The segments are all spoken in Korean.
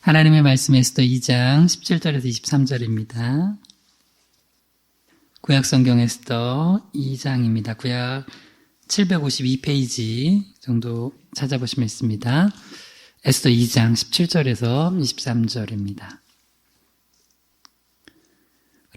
하나님의 말씀 에스더 2장 17절에서 23절입니다. 구약성경 에스더 2장입니다. 구약 752페이지 정도 찾아보시면 있습니다. 에스더 2장 17절에서 23절입니다.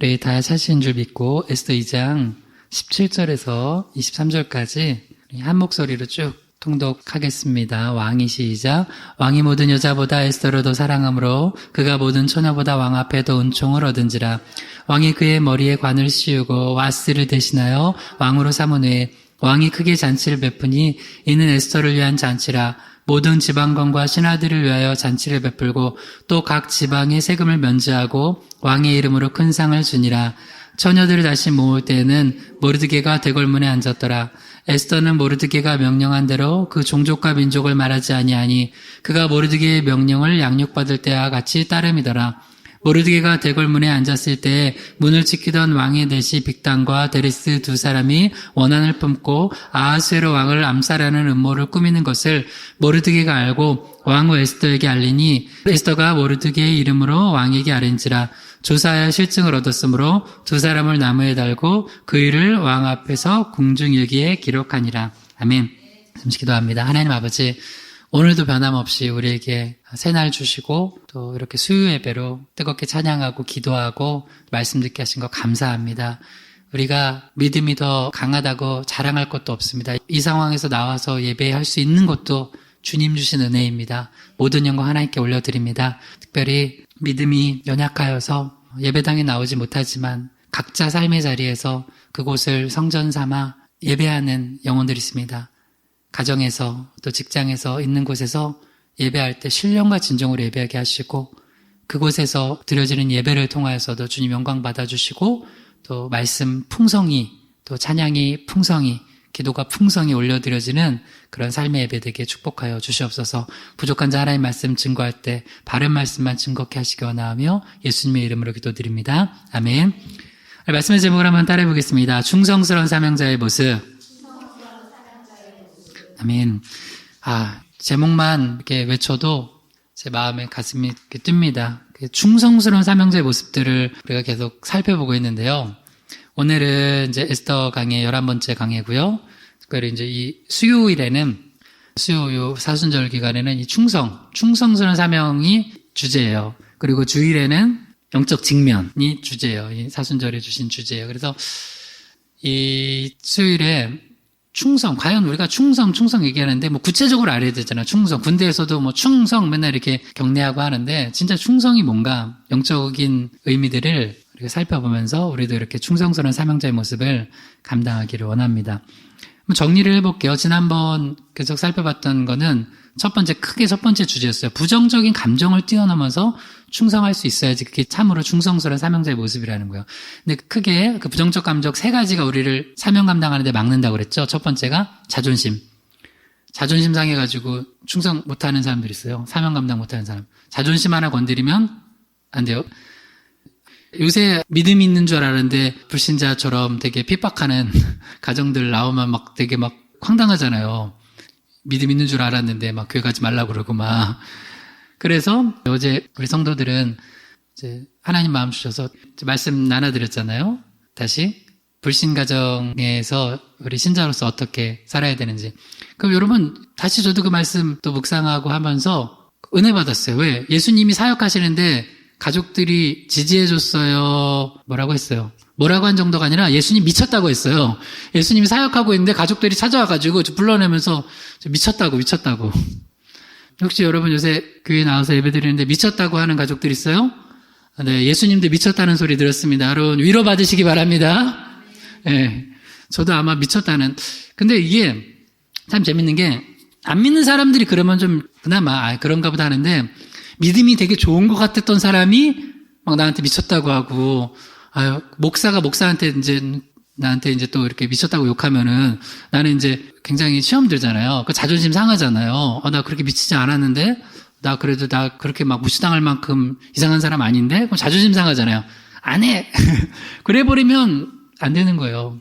우리 다 찾으신 줄 믿고 에스더 2장 17절에서 23절까지 한 목소리로 쭉 통독하겠습니다. 왕이 시작. 왕이 모든 여자보다 에스더를 더 사랑하므로 그가 모든 처녀보다 왕 앞에 더 은총을 얻은지라. 왕이 그의 머리에 관을 씌우고 와스를 대신하여 왕으로 삼은 후에 왕이 크게 잔치를 베푸니 이는 에스더를 위한 잔치라. 모든 지방관과 신하들을 위하여 잔치를 베풀고 또 각 지방의 세금을 면제하고 왕의 이름으로 큰 상을 주니라. 처녀들을 다시 모을 때에는 모르드게가 대궐문에 앉았더라. 에스더는 모르드게가 명령한 대로 그 종족과 민족을 말하지 아니하니 그가 모르드게의 명령을 양육받을 때와 같이 따름이더라. 모르드게가 대궐문에 앉았을 때에 문을 지키던 왕의 내시 빅단과 데레스 두 사람이 원한을 품고 아하수에로 왕을 암살하는 음모를 꾸미는 것을 모르드게가 알고 왕후 에스더에게 알리니 에스더가 모르드게의 이름으로 왕에게 아뢰니라. 조사하여 실증을 얻었으므로 두 사람을 나무에 달고 그 일을 왕 앞에서 궁중일기에 기록하니라. 아멘. 잠시 기도합니다. 하나님 아버지, 오늘도 변함없이 우리에게 새날 주시고 또 이렇게 수요 예배로 뜨겁게 찬양하고 기도하고 말씀 듣게 하신 것 감사합니다. 우리가 믿음이 더 강하다고 자랑할 것도 없습니다. 이 상황에서 나와서 예배할 수 있는 것도 주님 주신 은혜입니다. 모든 영광 하나님께 올려드립니다. 특별히 믿음이 연약하여서 예배당에 나오지 못하지만 각자 삶의 자리에서 그곳을 성전 삼아 예배하는 영혼들이 있습니다. 가정에서 또 직장에서 있는 곳에서 예배할 때 신령과 진정으로 예배하게 하시고 그곳에서 드려지는 예배를 통하여서도 주님 영광 받아주시고 또 말씀 풍성히 또 찬양이 풍성히 기도가 풍성히 올려드려지는 그런 삶의 예배 되게 축복하여 주시옵소서. 부족한 자 하나님 말씀 증거할 때 바른 말씀만 증거케 하시기 원하며 예수님의 이름으로 기도드립니다. 아멘. 말씀의 제목을 한번 따라해 보겠습니다. 충성스러운 사명자의 모습. 아멘. 제목만 이렇게 외쳐도 제 마음에 가슴이 이렇게 뜹니다. 충성스러운 사명자의 모습들을 우리가 계속 살펴보고 있는데요. 오늘은 이제 에스더 강의 11번째 강의고요. 특별히 이제 이 수요일에는 수요 사순절 기간에는 이 충성스러운 사명이 주제예요. 그리고 주일에는 영적 직면이 주제예요. 이 사순절에 주신 주제예요. 그래서 이 수요일에 과연 우리가 충성 얘기하는데 뭐 구체적으로 알아야 되잖아요. 충성. 군대에서도 뭐 충성 맨날 이렇게 경례하고 하는데 진짜 충성이 뭔가 영적인 의미들을 우리가 살펴보면서 우리도 이렇게 충성스러운 사명자의 모습을 감당하기를 원합니다. 정리를 해볼게요. 지난번 계속 살펴봤던 거는 첫 번째 주제였어요. 부정적인 감정을 뛰어넘어서 충성할 수 있어야지 그게 참으로 충성스러운 사명자의 모습이라는 거예요. 근데 크게 그 부정적 감정 3가지가 우리를 사명 감당하는 데 막는다고 그랬죠. 첫 번째가 자존심 상해가지고 충성 못하는 사람들이 있어요. 사명 감당 못하는 사람. 자존심 하나 건드리면 안 돼요. 요새 믿음이 있는 줄 알았는데 불신자처럼 되게 핍박하는 가정들 나오면 막 되게 막 황당하잖아요. 믿음 있는 줄 알았는데 막 교회 가지 말라고 그러고 막. 그래서 어제 우리 성도들은 이제 하나님 마음 주셔서 말씀 나눠드렸잖아요. 다시 불신 가정에서 우리 신자로서 어떻게 살아야 되는지. 그럼 여러분 다시 저도 그 말씀 또 묵상하고 하면서 은혜 받았어요. 왜? 예수님이 사역하시는데 가족들이 지지해줬어요. 뭐라고 했어요? 뭐라고 한 정도가 아니라 예수님 미쳤다고 했어요. 예수님이 사역하고 있는데 가족들이 찾아와가지고 불러내면서 미쳤다고. 혹시 여러분 요새 교회 나와서 예배드리는데 미쳤다고 하는 가족들 있어요? 네, 예수님도 미쳤다는 소리 들었습니다. 여러분 위로 받으시기 바랍니다. 네, 저도 아마 미쳤다는. 근데 이게 참 재밌는 게 안 믿는 사람들이 그러면 좀 그나마 그런가 보다 하는데 믿음이 되게 좋은 것 같았던 사람이 막 나한테 미쳤다고 하고, 목사가 목사한테 나한테 이제 또 이렇게 미쳤다고 욕하면은 나는 이제 굉장히 시험 들잖아요. 그 자존심 상하잖아요. 나 그렇게 미치지 않았는데, 나 그렇게 막 무시당할 만큼 이상한 사람 아닌데? 그럼 자존심 상하잖아요. 안 해! 그래 버리면 안 되는 거예요.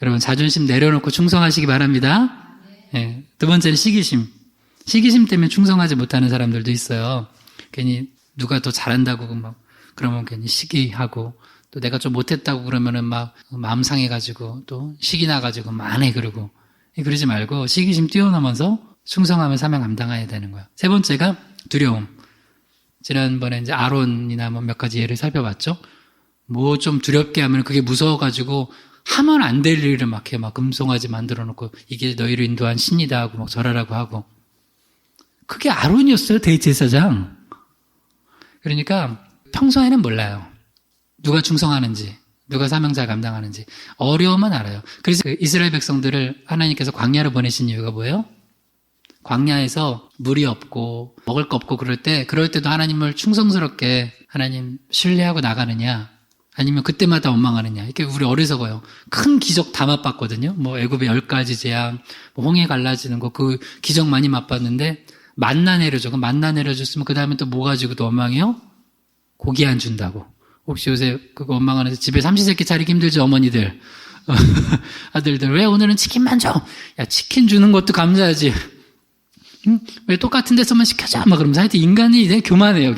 여러분, 자존심 내려놓고 충성하시기 바랍니다. 네. 두 번째는 시기심 때문에 충성하지 못하는 사람들도 있어요. 괜히 누가 더 잘한다고 막 그러면 괜히 시기하고 또 내가 좀 못했다고 그러면은 막 마음 상해가지고 또 시기 나가지고 막 안 해 그러고 그러지 말고 시기심 뛰어넘어서 충성하며 사명 감당해야 되는 거야. 세 번째가 두려움. 지난번에 이제 아론이나 뭐 몇 가지 예를 살펴봤죠. 뭐 좀 두렵게 하면 그게 무서워가지고 하면 안 될 일을 막 해. 막 금송아지 만들어 놓고 이게 너희를 인도한 신이다 하고 막 절하라고 하고. 그게 아론이었어요, 대제사장. 그러니까 평소에는 몰라요. 누가 충성하는지, 누가 사명자 감당하는지. 어려우면 알아요. 그래서 그 이스라엘 백성들을 하나님께서 광야로 보내신 이유가 뭐예요? 광야에서 물이 없고 먹을 거 없고 그럴 때도 하나님을 충성스럽게 하나님 신뢰하고 나가느냐 아니면 그때마다 원망하느냐. 이게 우리 어리석어요. 큰 기적 다 맛봤거든요. 뭐 애굽의 10가지 재앙, 뭐 홍해 갈라지는 거 그 기적 많이 맛봤는데 만나 내려줘. 그럼 만나 내려줬으면 그 다음에 또 뭐 가지고 또 원망해요? 고기 안 준다고. 혹시 요새 그거 원망하는 집에 삼시세끼 차리기 힘들지 어머니들. 아들들 왜 오늘은 치킨만 줘? 야 치킨 주는 것도 감사하지. 응? 왜 똑같은 데서만 시켜줘? 막 그러면서 하여튼 인간이 되게 교만해요.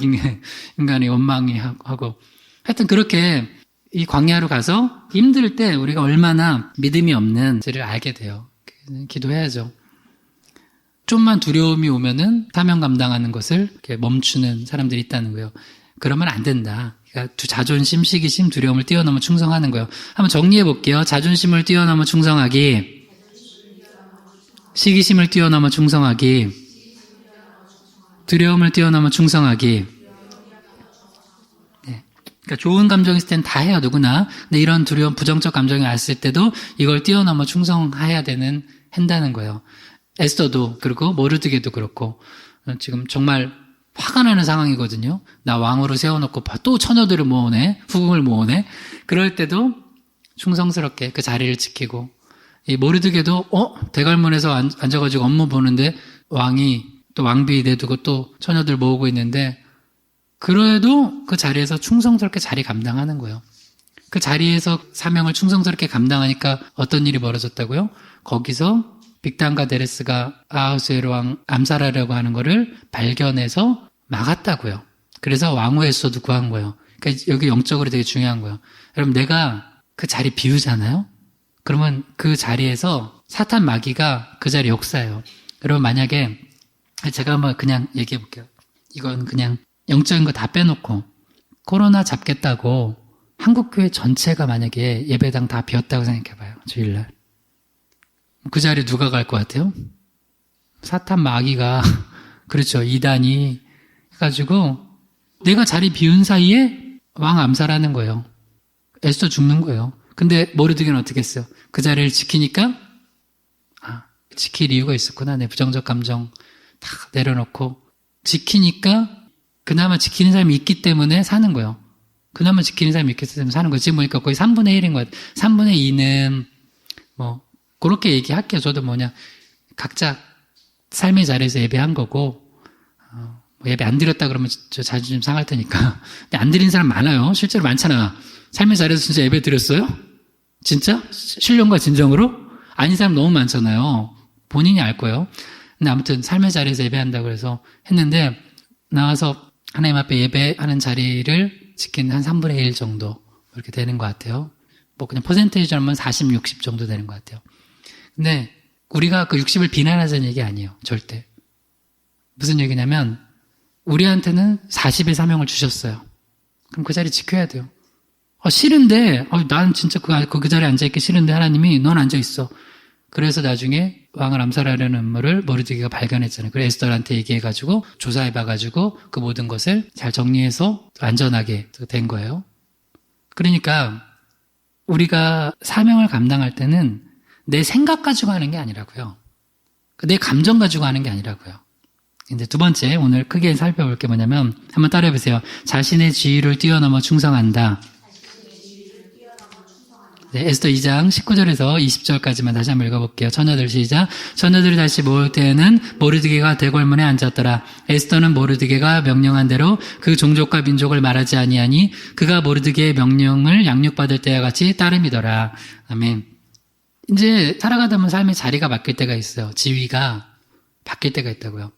인간이 원망하고. 하여튼 그렇게 이 광야로 가서 힘들 때 우리가 얼마나 믿음이 없는지를 알게 돼요. 기도해야죠. 좀만 두려움이 오면은 사명 감당하는 것을 이렇게 멈추는 사람들이 있다는 거예요. 그러면 안 된다. 그러니까 자존심, 시기심, 두려움을 뛰어넘어 충성하는 거예요. 한번 정리해 볼게요. 자존심을 뛰어넘어 충성하기, 시기심을 뛰어넘어 충성하기, 두려움을 뛰어넘어 충성하기. 네. 그러니까 좋은 감정이 있을 땐 다 해요, 누구나. 근데 이런 두려움, 부정적 감정이 왔을 때도 이걸 뛰어넘어 충성해야 한다는 거예요. 에스더도 그렇고 모르드게도 그렇고 지금 정말 화가 나는 상황이거든요. 나 왕으로 세워놓고 또 처녀들을 모으네, 후궁을 모으네. 그럴 때도 충성스럽게 그 자리를 지키고 이 모르드게도 대궐문에서 앉아가지고 업무 보는데 왕이 또 왕비 내두고 또 처녀들 모으고 있는데 그래도 그 자리에서 충성스럽게 자리 감당하는 거예요. 그 자리에서 사명을 충성스럽게 감당하니까 어떤 일이 벌어졌다고요? 거기서 빅단과 데레스가 아하수에로 왕 암살하려고 하는 거를 발견해서 막았다고요. 그래서 왕후의 에스더도 구한 거예요. 그러니까 여기 영적으로 되게 중요한 거예요. 여러분 내가 그 자리 비우잖아요. 그러면 그 자리에서 사탄 마귀가 그 자리 역사예요. 여러분 만약에 제가 한번 그냥 얘기해 볼게요. 이건 그냥 영적인 거 다 빼놓고 코로나 잡겠다고 한국교회 전체가 만약에 예배당 다 비었다고 생각해 봐요. 주일날. 그 자리에 누가 갈 것 같아요? 사탄 마귀가 그렇죠. 이단이 해가지고 내가 자리 비운 사이에 왕 암살하는 거예요. 에스더 죽는 거예요. 근데 모르드게는 어떻게 했어요? 그 자리를 지키니까 지킬 이유가 있었구나. 내 부정적 감정 다 내려놓고 지키니까 그나마 지키는 사람이 있기 때문에 사는 거예요. 그나마 지키는 사람이 있기 때문에 사는 거예요. 지금 보니까 거의 3분의 1인 것 같아요. 3분의 2는 뭐 그렇게 얘기할게요. 저도 각자 삶의 자리에서 예배한 거고 예배 안 드렸다 그러면 저 자존심 상할 테니까. 근데 안 드린 사람 많아요. 실제로 많잖아. 삶의 자리에서 진짜 예배 드렸어요? 진짜? 신령과 진정으로? 아닌 사람 너무 많잖아요. 본인이 알 거예요. 근데 아무튼 삶의 자리에서 예배한다고 해서 했는데 나와서 하나님 앞에 예배하는 자리를 지킨 한 3분의 1 정도 이렇게 되는 것 같아요. 뭐 그냥 퍼센테이지로 하면 40, 60 정도 되는 것 같아요. 근데 우리가 그 60을 비난하자는 얘기 아니에요. 절대. 무슨 얘기냐면 우리한테는 40의 사명을 주셨어요. 그럼 그 자리 지켜야 돼요. 싫은데 난 진짜 그 자리에 앉아있기 싫은데 하나님이 넌 앉아있어. 그래서 나중에 왕을 암살하려는 음모를 모르드게가 발견했잖아요. 그래서 에스더한테 얘기해가지고 조사해봐가지고 그 모든 것을 잘 정리해서 안전하게 된 거예요. 그러니까 우리가 사명을 감당할 때는 내 생각 가지고 하는 게 아니라고요. 내 감정 가지고 하는 게 아니라고요. 근데 두 번째 오늘 크게 살펴볼 게 뭐냐면 한번 따라해보세요. 자신의 지위를 뛰어넘어 충성한다. 네, 에스더 2장 19절에서 20절까지만 다시 한번 읽어볼게요. 처녀들 시작. 처녀들이 다시 모을 때에는 모르드게가 대궐문에 앉았더라. 에스더는 모르드게가 명령한 대로 그 종족과 민족을 말하지 아니하니 그가 모르드게의 명령을 양육받을 때와 같이 따름이더라. 아멘. 이제 살아가다 보면 삶의 자리가 바뀔 때가 있어요. 지위가 바뀔 때가 있다고요.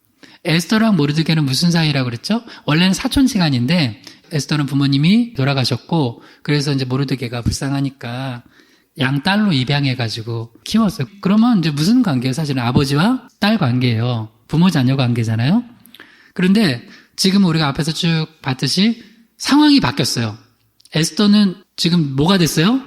에스더랑 모르드게는 무슨 사이라고 그랬죠? 원래는 사촌지간인데 에스더는 부모님이 돌아가셨고 그래서 이제 모르드게가 불쌍하니까 양딸로 입양해가지고 키웠어요. 그러면 이제 무슨 관계예요? 사실은 아버지와 딸 관계예요. 부모 자녀 관계잖아요. 그런데 지금 우리가 앞에서 쭉 봤듯이 상황이 바뀌었어요. 에스더는 지금 뭐가 됐어요?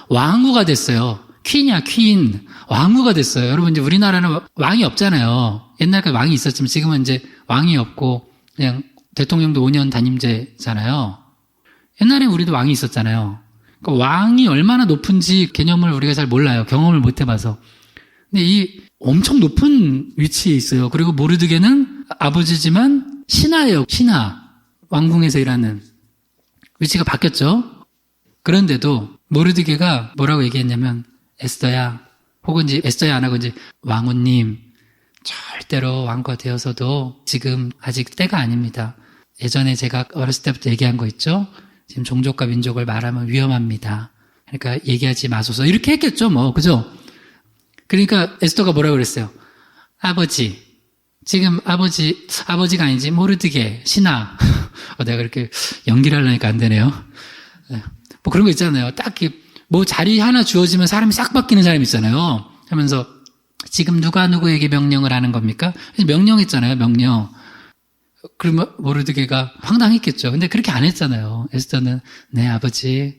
왕후가 됐어요. 퀸이야, 퀸. 왕후가 됐어요. 여러분, 이제 우리나라는 왕이 없잖아요. 옛날까지 왕이 있었지만 지금은 이제 왕이 없고 그냥 대통령도 5년 단임제잖아요. 옛날에 우리도 왕이 있었잖아요. 그러니까 왕이 얼마나 높은지 개념을 우리가 잘 몰라요. 경험을 못 해봐서. 근데 이 엄청 높은 위치에 있어요. 그리고 모르드게는 아버지지만 신하예요. 신하. 왕궁에서 일하는. 위치가 바뀌었죠. 그런데도 모르드게가 뭐라고 얘기했냐면 에스더야, 혹은 이제 에스더야 안 하고 이제 왕후님, 절대로 왕과 되어서도 지금 아직 때가 아닙니다. 예전에 제가 어렸을 때부터 얘기한 거 있죠? 지금 종족과 민족을 말하면 위험합니다. 그러니까 얘기하지 마소서. 이렇게 했겠죠, 뭐. 그죠? 그러니까 에스더가 뭐라고 그랬어요? 아버지, 지금 아버지가 아니지, 모르드게, 신하. 내가 그렇게 연기를 하려니까 안 되네요. 뭐 그런 거 있잖아요. 딱히, 뭐 자리 하나 주어지면 사람이 싹 바뀌는 사람이 있잖아요. 하면서, 지금 누가 누구에게 명령을 하는 겁니까? 명령했잖아요, 명령. 그러면 모르드게가 황당했겠죠. 근데 그렇게 안 했잖아요. 에스더는, 네, 아버지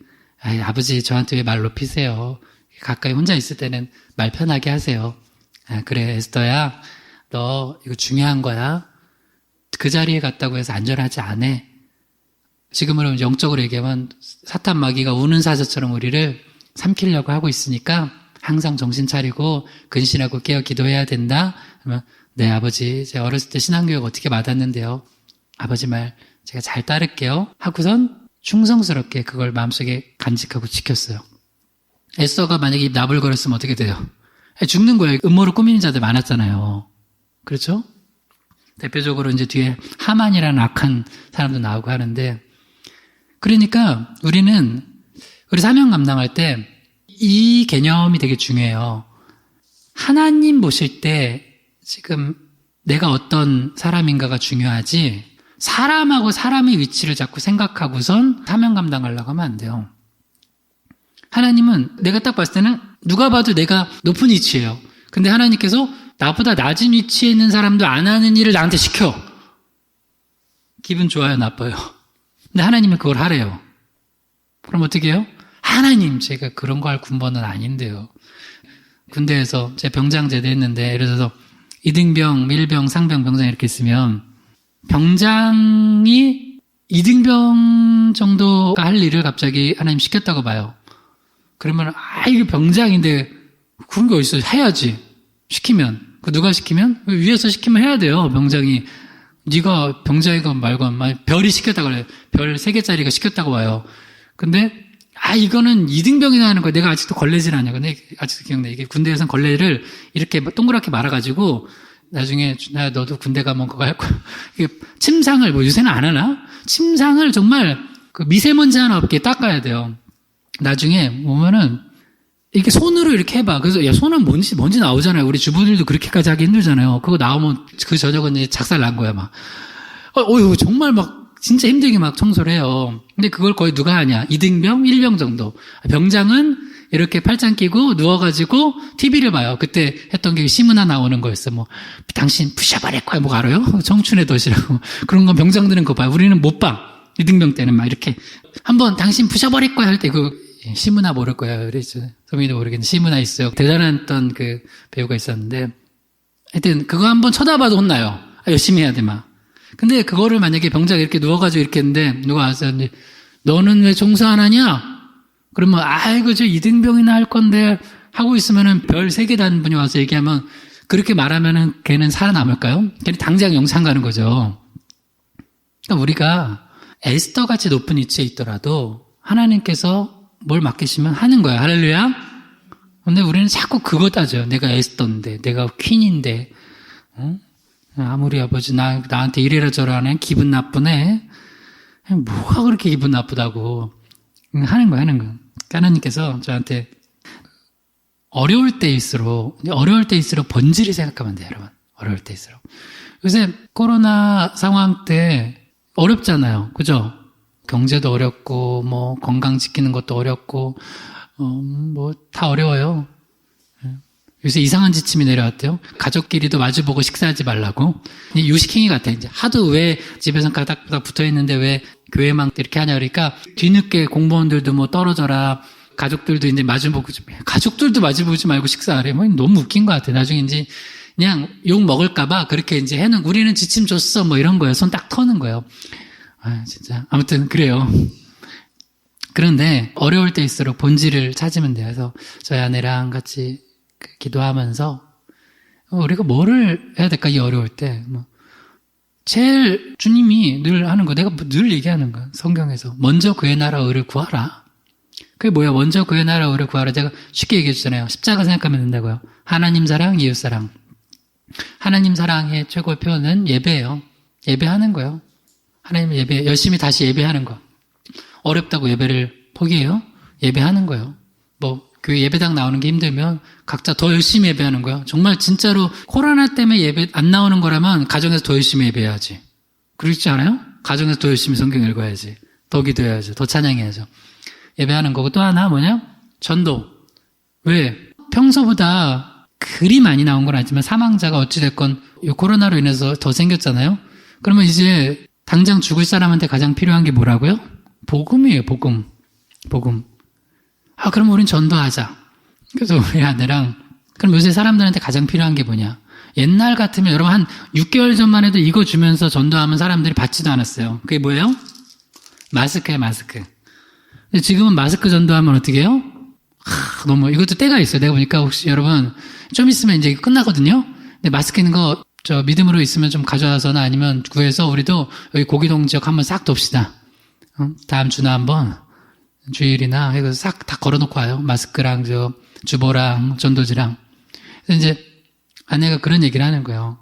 저한테 왜 말 높이세요? 가까이 혼자 있을 때는 말 편하게 하세요. 그래, 에스더야, 너 이거 중요한 거야. 그 자리에 갔다고 해서 안전하지 않아. 지금으로 영적으로 얘기하면 사탄 마귀가 우는 사자처럼 우리를 삼키려고 하고 있으니까 항상 정신 차리고 근신하고 깨어 기도해야 된다. 그러면 네, 아버지, 제가 어렸을 때 신앙교육 어떻게 받았는데요. 아버지 말 제가 잘 따를게요. 하고선 충성스럽게 그걸 마음속에 간직하고 지켰어요. 에스더가 만약에 입 나불거렸으면 어떻게 돼요? 죽는 거예요. 음모를 꾸미는 자들 많았잖아요. 그렇죠? 대표적으로 이제 뒤에 하만이라는 악한 사람도 나오고 하는데, 그러니까 우리 사명 감당할 때 이 개념이 되게 중요해요. 하나님 보실 때 지금 내가 어떤 사람인가가 중요하지, 사람하고 사람의 위치를 자꾸 생각하고선 사명 감당하려고 하면 안 돼요. 하나님은 내가 딱 봤을 때는 누가 봐도 내가 높은 위치예요. 근데 하나님께서 나보다 낮은 위치에 있는 사람도 안 하는 일을 나한테 시켜. 기분 좋아요, 나빠요? 근데 하나님은 그걸 하래요. 그럼 어떻게 해요? 하나님, 제가 그런 거 할 군번은 아닌데요. 군대에서 제 병장 제대했는데, 예를 들어서 이등병, 밀병, 상병, 병장 이렇게 있으면 병장이 이등병 정도가 할 일을 갑자기 하나님 시켰다고 봐요. 그러면 이게 병장인데 그런 게 어딨어? 해야지. 시키면. 그 누가 시키면? 위에서 시키면 해야 돼요. 병장이. 네가 병장이건 말건 별이 시켰다고 그래요. 별 3개짜리가 시켰다고 봐요. 근데 이거는 이등병이나 하는 거야. 내가 아직도 걸레질 하냐. 근데 아직도 기억나. 이게 군대에서는 걸레를 이렇게 동그랗게 말아가지고 나중에 너도 군대 가면 그거 할 거야. 이게 침상을 뭐 요새는 안 하나? 침상을 정말 그 미세먼지 하나 없게 닦아야 돼요. 나중에 보면은 이렇게 손으로 이렇게 해봐. 그래서 야, 손은 먼지 나오잖아요. 우리 주부들도 그렇게까지 하기 힘들잖아요. 그거 나오면 그 저녁은 이제 작살 난 거야, 막. 정말 막 진짜 힘들게 막 청소를 해요. 근데 그걸 거의 누가 하냐? 이등병, 1병 정도. 병장은 이렇게 팔짱 끼고 누워가지고 TV를 봐요. 그때 했던 게 시문화 나오는 거였어. 뭐 당신 부셔버릴 거야. 뭐 알아요? 청춘의 덫이라고. 그런 건 병장들은 그거 봐요. 우리는 못 봐. 이등병 때는 막 이렇게 한번 당신 부셔버릴 거야 할 때 시문화 모를 거야. 그랬죠. 소민이도 모르겠는데 시문화 있어요. 대단했던 그 배우가 있었는데 하여튼 그거 한번 쳐다봐도 혼나요. 열심히 해야 돼 막. 근데 그거를 만약에 병장이 이렇게 누워가지고 이렇게 했는데 누가 와서 너는 왜 종사 안 하냐? 그러면 저 이등병이나 할 건데 하고 있으면은 별 3개 단 분이 와서 얘기하면 그렇게 말하면은 걔는 살아남을까요? 걔는 당장 영상 가는 거죠. 그러니까 우리가 에스더 같이 높은 위치에 있더라도 하나님께서 뭘 맡기시면 하는 거야. 할렐루야. 근데 우리는 자꾸 그거 따져요. 내가 에스더인데, 내가 퀸인데, 아무리 아버지 나한테 이래라 저래라 하네. 기분 나쁘네. 뭐가 그렇게 기분 나쁘다고 하는 거야. 하나님께서 저한테 어려울 때일수록 번지를 생각하면 돼요, 여러분. 어려울 때일수록. 요새 코로나 상황 때 어렵잖아요. 그죠? 경제도 어렵고, 뭐, 건강 지키는 것도 어렵고, 뭐, 다 어려워요. 요새 이상한 지침이 내려왔대요. 가족끼리도 마주보고 식사하지 말라고. 유식행위 같아. 이제 하도 왜 집에서 가닥가닥 붙어 있는데 왜 교회만 이렇게 하냐 그러니까 뒤늦게 공무원들도 뭐 떨어져라. 가족들도 이제 마주보고 가족들도 마주보지 말고 식사하래. 뭐 너무 웃긴 것 같아. 나중에 이제 그냥 욕 먹을까봐 그렇게 이제 해놓은 우리는 지침 줬어 뭐 이런 거예요. 손 딱 터는 거예요. 아 진짜 아무튼 그래요. 그런데 어려울 때일수록 본질을 찾으면 돼요. 그래서 저희 아내랑 같이 기도하면서 우리가 뭐를 해야 될까 이 어려울 때 제일 주님이 늘 하는 거 내가 늘 얘기하는 거야. 성경에서 먼저 그의 나라 의를 구하라. 그게 뭐야? 먼저 그의 나라 의를 구하라. 제가 쉽게 얘기해 주잖아요. 십자가 생각하면 된다고요. 하나님 사랑, 이웃 사랑. 하나님 사랑의 최고의 표현은 예배예요. 예배하는 거예요. 하나님 예배 열심히 다시 예배하는 거. 어렵다고 예배를 포기해요? 예배하는 거예요. 뭐 교회 예배당 나오는 게 힘들면 각자 더 열심히 예배하는 거야. 정말 진짜로 코로나 때문에 예배 안 나오는 거라면 가정에서 더 열심히 예배해야지. 그렇지 않아요? 가정에서 더 열심히 성경 읽어야지. 더 기도해야죠. 더 찬양해야죠. 예배하는 거고 또 하나 뭐냐? 전도. 왜? 평소보다 그리 많이 나온 건 아니지만 사망자가 어찌됐건 이 코로나로 인해서 더 생겼잖아요. 그러면 이제 당장 죽을 사람한테 가장 필요한 게 뭐라고요? 복음이에요. 복음. 그럼 우린 전도하자. 그래서 우리 아내랑 그럼 요새 사람들한테 가장 필요한 게 뭐냐? 옛날 같으면 여러분 한 6개월 전만 해도 이거 주면서 전도하면 사람들이 받지도 않았어요. 그게 뭐예요? 마스크예요. 마스크. 근데 지금은 마스크 전도하면 어떻게 해요? 너무 이것도 때가 있어요. 내가 보니까 혹시 여러분 좀 있으면 이제 끝나거든요. 근데 마스크 있는 거 저 믿음으로 있으면 좀 가져와서나 아니면 구해서 우리도 여기 고기동 지역 한번 싹 돕시다. 다음 주나 한번 주일이나 해서 싹 다 걸어놓고 와요. 마스크랑 저 주보랑 전도지랑. 그래서 이제 아내가 그런 얘기를 하는 거예요.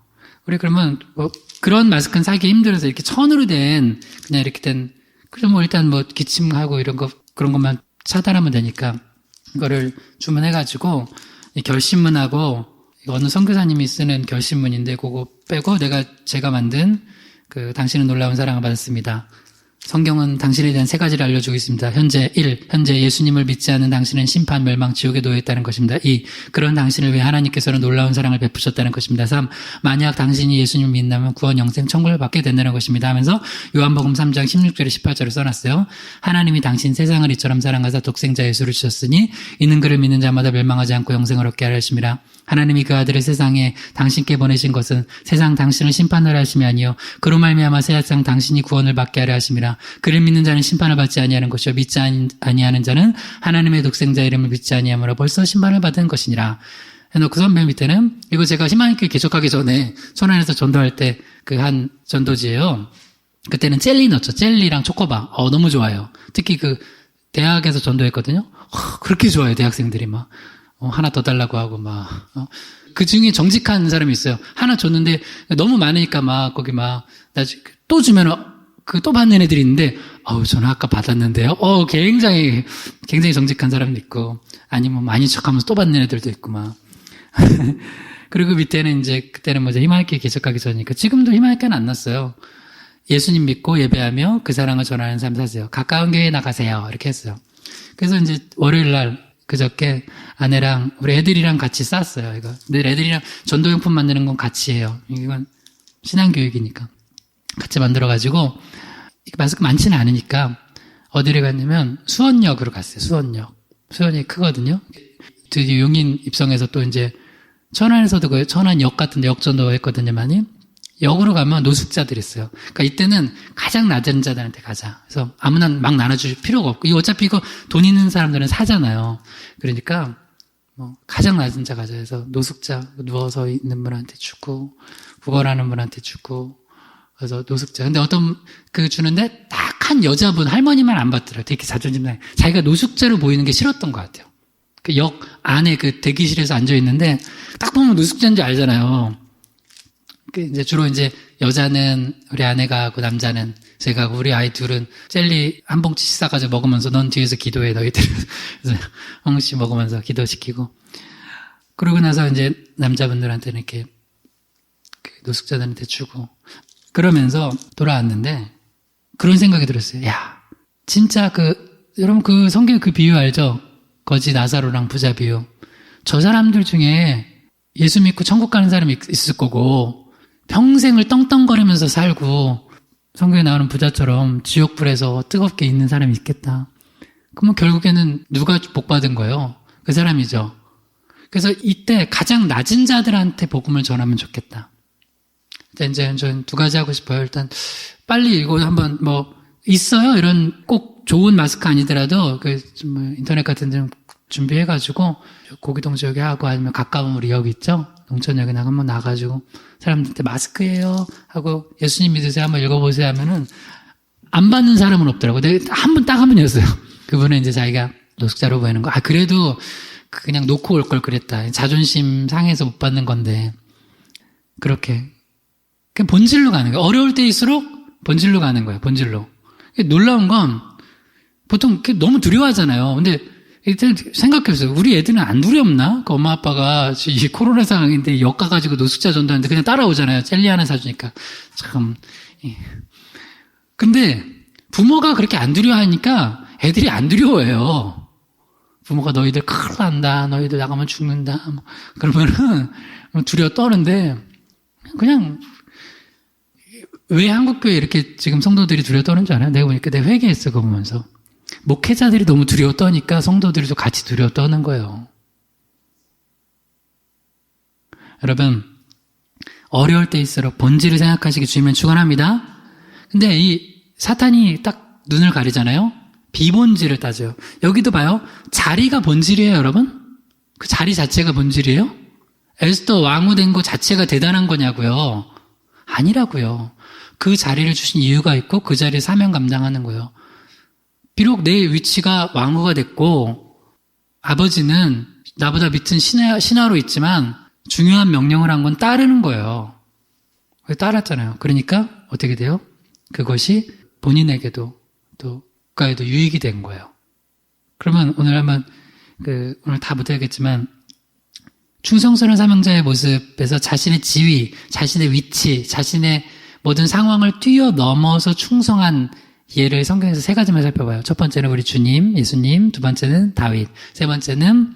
우리 그러면 뭐 그런 마스크는 사기 힘들어서 이렇게 천으로 된 그냥 이렇게 된 그럼 뭐 일단 뭐 기침하고 이런 거 그런 것만 차단하면 되니까 이거를 주문해가지고 이 결신문하고 어느 선교사님이 쓰는 결신문인데 그거 빼고 제가 만든 그 당신은 놀라운 사랑을 받았습니다. 성경은 당신에 대한 세 가지를 알려주고 있습니다. 현재 예수님을 믿지 않는 당신은 심판, 멸망, 지옥에 놓여 있다는 것입니다. 2. 그런 당신을 위해 하나님께서는 놀라운 사랑을 베푸셨다는 것입니다. 3. 만약 당신이 예수님을 믿는다면 구원, 영생, 천국을 받게 된다는 것입니다. 하면서 요한복음 3장 16절에 18절을 써놨어요. 하나님이 당신 세상을 이처럼 사랑하사 독생자 예수를 주셨으니 이는 그를 믿는 자마다 멸망하지 않고 영생을 얻게 하려 하심이라. 하나님이 그 아들을 세상에 당신께 보내신 것은 세상 당신을 심판하려 하심이 아니요 그로 말미암아 세상 당신이 구원을 받게 하려 하심이라. 그를 믿는 자는 심판을 받지 아니하는 것이요 믿지 아니하는 자는 하나님의 독생자 이름을 믿지 아니함으로 벌써 심판을 받은 것이니라. 해놓고서 맨 밑에는 이거 제가 희망있게 개척하기 전에 천안에서 전도할 때 그 한 전도지예요. 그때는 젤리 넣었죠. 젤리랑 초코바. 너무 좋아요. 특히 그 대학에서 전도했거든요. 그렇게 좋아요. 대학생들이 막 하나 더 달라고 하고 막 그 중에 정직한 사람이 있어요. 하나 줬는데 너무 많으니까 막 거기 막 나중에 또 주면은 또 받는 애들이 있는데, 저는 아까 받았는데요. 굉장히 정직한 사람도 있고, 아니면 많이 척하면서 또 받는 애들도 있고, 막. 그리고 밑에는 그때는 희망있게 개척하기 전이니까, 지금도 희망있게는 안 났어요. 예수님 믿고 예배하며 그 사랑을 전하는 삶 사세요. 가까운 교회에 나가세요. 이렇게 했어요. 그래서 이제 월요일 날, 그저께 아내랑, 우리 애들이랑 같이 쌌어요, 이거. 늘 애들이랑 전도용품 만드는 건 같이 해요. 이건 신앙교육이니까. 같이 만들어가지고, 마스크 많지는 않으니까, 어디를 갔냐면, 수원역으로 갔어요, 수원역. 수원이 크거든요. 드디어 용인 입성해서 또 이제, 천안에서도 그 천안역 같은데 역전도 했거든요, 많이. 역으로 가면 노숙자들이 있어요. 그러니까 이때는 가장 낮은 자들한테 가자. 그래서 아무나 막 나눠줄 필요가 없고, 어차피 이거 돈 있는 사람들은 사잖아요. 그러니까, 가장 낮은 자 가자 해서 노숙자, 누워서 있는 분한테 주고, 구걸하는 분한테 주고, 그래서 노숙자. 근데 어떤 주는데 딱 한 여자분 할머니만 안 받더라고요. 되게 자존심 상해. 자기가 노숙자로 보이는 게 싫었던 것 같아요. 그 역 안에 그 대기실에서 앉아 있는데 딱 보면 노숙자인 줄 알잖아요. 이제 주로 이제 여자는 우리 아내가 하고 남자는 제가 하고 우리 아이 둘은 젤리 한 봉지씩 싸가지고 먹으면서 넌 뒤에서 기도해 너희들. 그래서 한 봉씩 먹으면서 기도시키고. 그러고 나서 이제 남자분들한테는 이렇게 노숙자들한테 주고. 그러면서 돌아왔는데 그런 생각이 들었어요. 야, 진짜 여러분 그 성경 그 비유 알죠? 거지 나사로랑 부자 비유. 저 사람들 중에 예수 믿고 천국 가는 사람이 있을 거고 평생을 떵떵거리면서 살고 성경에 나오는 부자처럼 지옥불에서 뜨겁게 있는 사람이 있겠다. 그러면 결국에는 누가 복 받은 거예요? 그 사람이죠. 그래서 이때 가장 낮은 자들한테 복음을 전하면 좋겠다. 이제 저는 두 가지 하고 싶어요. 일단 빨리 이거 한번 있어요? 이런 꼭 좋은 마스크 아니더라도 인터넷 같은 데 준비해가지고 고기동 지역에 하고 아니면 가까운 우리 역 있죠? 농촌역에 한번 나가지고 사람들한테 마스크예요 하고 예수님 믿으세요 한번 읽어보세요 하면은 안 받는 사람은 없더라고요. 내가 딱 한 분이었어요. 그분은 이제 자기가 노숙자로 보이는 거. 그래도 그냥 놓고 올 걸 그랬다. 자존심 상해서 못 받는 건데. 그렇게. 그냥 본질로 가는 거예요. 어려울 때일수록 본질로 가는 거예요. 본질로. 놀라운 건 보통 너무 두려워하잖아요. 근데 일단 생각해보세요. 우리 애들은 안 두렵나? 엄마 아빠가 이 코로나 상황인데 역 가가지고 노숙자 전도하는데 그냥 따라오잖아요. 젤리 하나 사주니까. 참. 근데 부모가 그렇게 안 두려워하니까 애들이 안 두려워해요. 부모가 너희들 큰일 난다. 너희들 나가면 죽는다. 그러면은 두려워 떠는데 그냥 왜 한국교회 이렇게 지금 성도들이 두려워 떠는 줄 알아요? 내가 보니까 내가 회개했어. 그거 보면서. 목회자들이 너무 두려워 떠니까 성도들도 같이 두려워 떠는 거예요. 여러분, 어려울 때일수록 본질을 생각하시기 주님은 축원합니다. 근데 이 사탄이 딱 눈을 가리잖아요. 비본질을 따져요. 여기도 봐요. 자리가 본질이에요, 여러분? 그 자리 자체가 본질이에요? 에스더 왕후 된 거 자체가 대단한 거냐고요? 아니라고요. 그 자리를 주신 이유가 있고 그 자리에 사명 감당하는 거예요. 비록 내 위치가 왕후가 됐고 아버지는 나보다 밑은 신하로 있지만 중요한 명령을 한 건 따르는 거예요. 따랐잖아요. 그러니까 어떻게 돼요? 그것이 본인에게도 또 국가에도 유익이 된 거예요. 그러면 오늘 한번 오늘 다 못하겠지만 충성스러운 사명자의 모습에서 자신의 지위, 자신의 위치, 자신의 모든 상황을 뛰어넘어서 충성한 예를 성경에서 세 가지만 살펴봐요. 첫 번째는 우리 주님, 예수님, 두 번째는 다윗, 세 번째는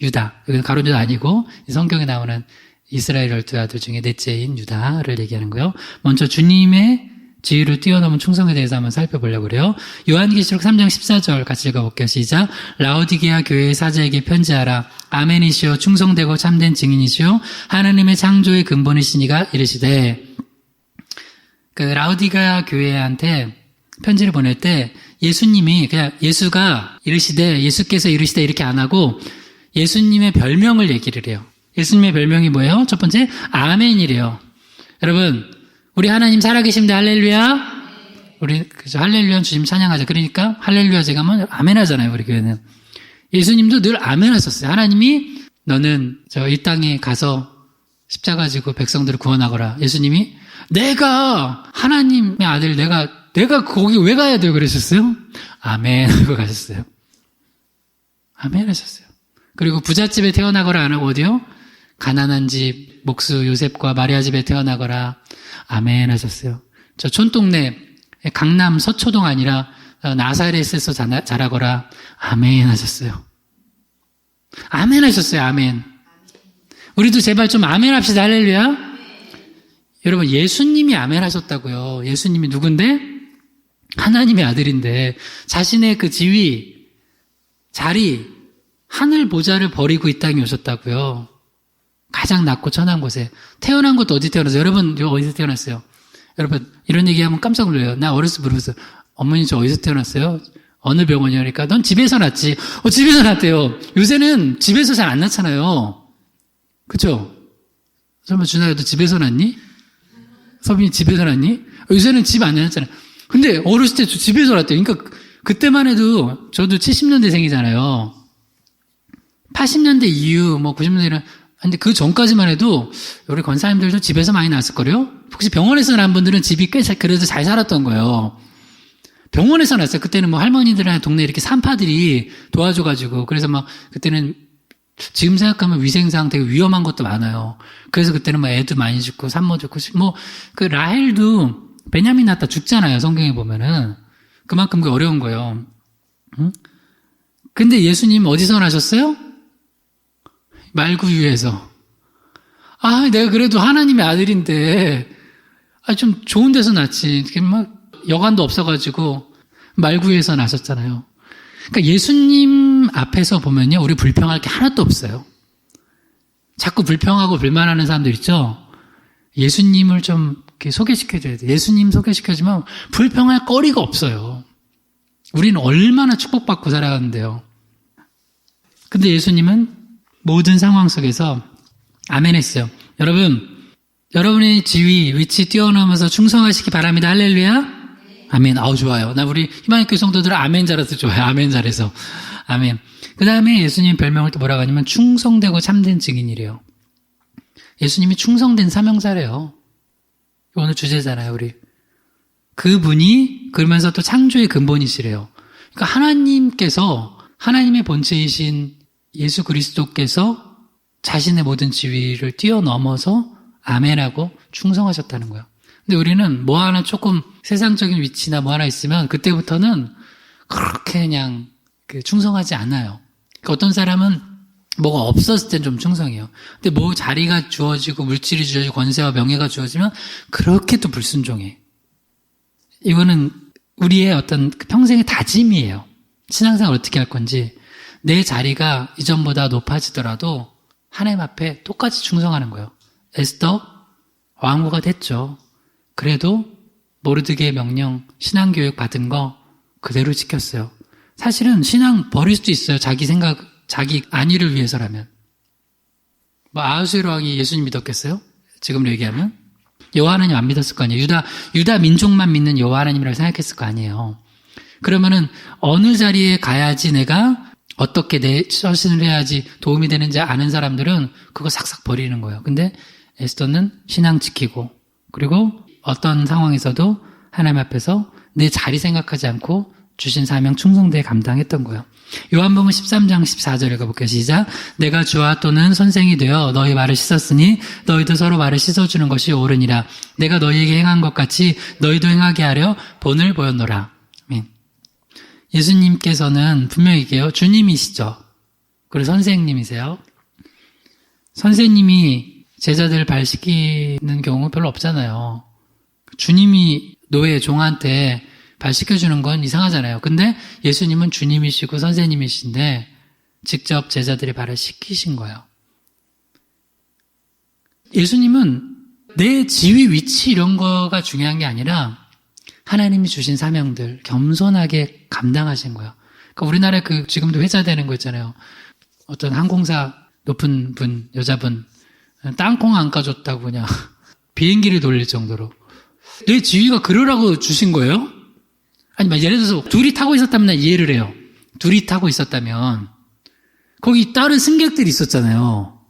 유다. 여기는 가룟 유다 아니고 성경에 나오는 이스라엘 12아들 중에 넷째인 유다를 얘기하는 거예요. 먼저 주님의 지위를 뛰어넘은 충성에 대해서 한번 살펴보려고 그래요. 요한계시록 3장 14절 같이 읽어볼게요. 시작. 라오디게아 교회의 사자에게 편지하라. 아멘이시오 충성되고 참된 증인이시오 하나님의 창조의 근본이시니가 이르시되. 라오디게아 교회한테 편지를 보낼 때 예수님이 그냥 예수가 이르시되 예수께서 이르시되 이렇게 안 하고 예수님의 별명을 얘기를 해요. 예수님의 별명이 뭐예요? 첫 번째 아멘이래요. 여러분 우리 하나님 살아계십니다. 할렐루야. 우리 그죠 할렐루야 주님 찬양하자. 그러니까 할렐루야 제가 하면 아멘 하잖아요. 우리 교회는. 예수님도 늘 아멘 하셨어요. 하나님이 너는 이 땅에 가서 십자가 지고 백성들을 구원하거라. 예수님이 내가 하나님의 아들 내가 거기 왜 가야 돼요? 그러셨어요? 아멘 하고 가셨어요. 아멘 하셨어요. 그리고 부잣집에 태어나거라 안 하고 어디요? 가난한 집 목수 요셉과 마리아 집에 태어나거라. 아멘 하셨어요. 저 촌동네 강남 서초동 아니라 나사렛에서 자라거라. 아멘 하셨어요. 아멘 하셨어요. 아멘. 우리도 제발 좀 아멘 합시다. 할렐루야. 여러분 예수님이 아멘 하셨다고요. 예수님이 누군데? 하나님의 아들인데 자신의 그 지위, 자리, 하늘 보좌를 버리고 이 땅에 오셨다고요. 가장 낮고 천한 곳에. 태어난 것도 어디 태어났어요? 여러분 어디서 태어났어요? 여러분 이런 얘기하면 깜짝 놀라요. 나 어렸을 때 물어봤어요. 어머니 저 어디서 태어났어요? 어느 병원이요? 그러니까 넌 집에서 낳지. 집에서 낳대요. 요새는 집에서 잘 안 낳잖아요. 그쵸? 설마 준아야 너 집에서 낳니? 서빈이 집에서 낳니? 요새는 집 안 낳잖아요. 근데 어렸을 때 저 집에서 낳대요. 그러니까 그때만 해도 저도 70년대생이잖아요. 80년대 이후 90년대는 근데 그 전까지만 해도 우리 권사님들도 집에서 많이 낳았을걸요? 혹시 병원에서 낳은 분들은 집이 꽤 그래도 잘 살았던 거예요. 병원에서 낳았어요. 그때는 할머니들이나 동네 이렇게 산파들이 도와줘가지고 그래서 그때는 지금 생각하면 위생상 되게 위험한 것도 많아요. 그래서 그때는 뭐 애도 많이 죽고 산모 죽고 뭐 그 라헬도 베냐민 낳다 죽잖아요. 성경에 보면은 그만큼 그게 어려운 거예요. 응? 근데 예수님 어디서 나셨어요? 말구유에서. 아, 내가 그래도 하나님의 아들인데 좀 좋은 데서 낳지. 막 여관도 없어가지고 말구유에서 나셨잖아요. 그러니까 예수님 앞에서 보면요, 우리 불평할 게 하나도 없어요. 자꾸 불평하고 불만하는 사람들 있죠? 예수님을 좀 이렇게 소개시켜줘야 돼요. 예수님 소개시켜주면 불평할 거리가 없어요. 우리는 얼마나 축복받고 살아가는데요. 근데 예수님은 모든 상황 속에서 아멘 했어요. 여러분의 지위, 위치 뛰어넘어서 충성하시기 바랍니다. 할렐루야. 아멘. 좋아요. 나 우리 희망의교회 성도들은 아멘 잘해서 좋아요. 아멘 잘해서. 아멘. 그 다음에 예수님 별명을 또 뭐라고 하냐면 충성되고 참된 증인이래요. 예수님이 충성된 사명자래요. 오늘 주제잖아요, 우리. 그분이 그러면서 또 창조의 근본이시래요. 그러니까 하나님께서 하나님의 본체이신 예수 그리스도께서 자신의 모든 지위를 뛰어넘어서 아멘하고 충성하셨다는 거예요. 근데 우리는 뭐 하나 조금 세상적인 위치나 뭐 하나 있으면 그때부터는 그렇게 그냥 충성하지 않아요. 그러니까 어떤 사람은 뭐가 없었을 땐 좀 충성해요. 근데 뭐 자리가 주어지고 물질이 주어지고 권세와 명예가 주어지면 그렇게 또 불순종해. 이거는 우리의 어떤 평생의 다짐이에요. 신앙생활 어떻게 할 건지. 내 자리가 이전보다 높아지더라도 하나님 앞에 똑같이 충성하는 거예요. 에스더 왕후가 됐죠. 그래도 모르드게의 명령, 신앙교육 받은 거 그대로 지켰어요. 사실은 신앙 버릴 수도 있어요. 자기 생각, 자기 안위를 위해서라면. 뭐 아하수에로 왕이 예수님 믿었겠어요? 지금으로 얘기하면? 여호와 하나님 안 믿었을 거 아니에요. 유다 민족만 믿는 여호와 하나님이라고 생각했을 거 아니에요. 그러면은 어느 자리에 가야지 내가 어떻게 내 처신을 해야지 도움이 되는지 아는 사람들은 그거 싹싹 버리는 거예요. 근데 에스더는 신앙 지키고 그리고 어떤 상황에서도 하나님 앞에서 내 자리 생각하지 않고 주신 사명 충성되게 감당했던 거예요. 요한복음 13장 14절 읽어볼게요. 시작. 내가 주와 또는 선생이 되어 너희 말을 씻었으니 너희도 서로 말을 씻어주는 것이 옳으니라. 내가 너희에게 행한 것 같이 너희도 행하게 하려 본을 보였노라. 아멘. 예수님께서는 분명히 얘기해요. 주님이시죠. 그리고 선생님이세요. 선생님이 제자들 발 씻기는 경우 별로 없잖아요. 주님이 노예 종한테 발 씻겨주는 건 이상하잖아요. 근데 예수님은 주님이시고 선생님이신데 직접 제자들의 발을 씻기신 거예요. 예수님은 내 지위, 위치 이런 거가 중요한 게 아니라 하나님이 주신 사명들 겸손하게 감당하신 거예요. 그러니까 우리나라에 지금도 회자되는 거 있잖아요. 어떤 항공사 높은 분, 여자분 땅콩 안 까줬다고 그냥 비행기를 돌릴 정도로 내 지위가 그러라고 주신 거예요? 아니, 예를 들어서 둘이 타고 있었다면 난 이해를 해요. 둘이 타고 있었다면 거기 다른 승객들이 있었잖아요.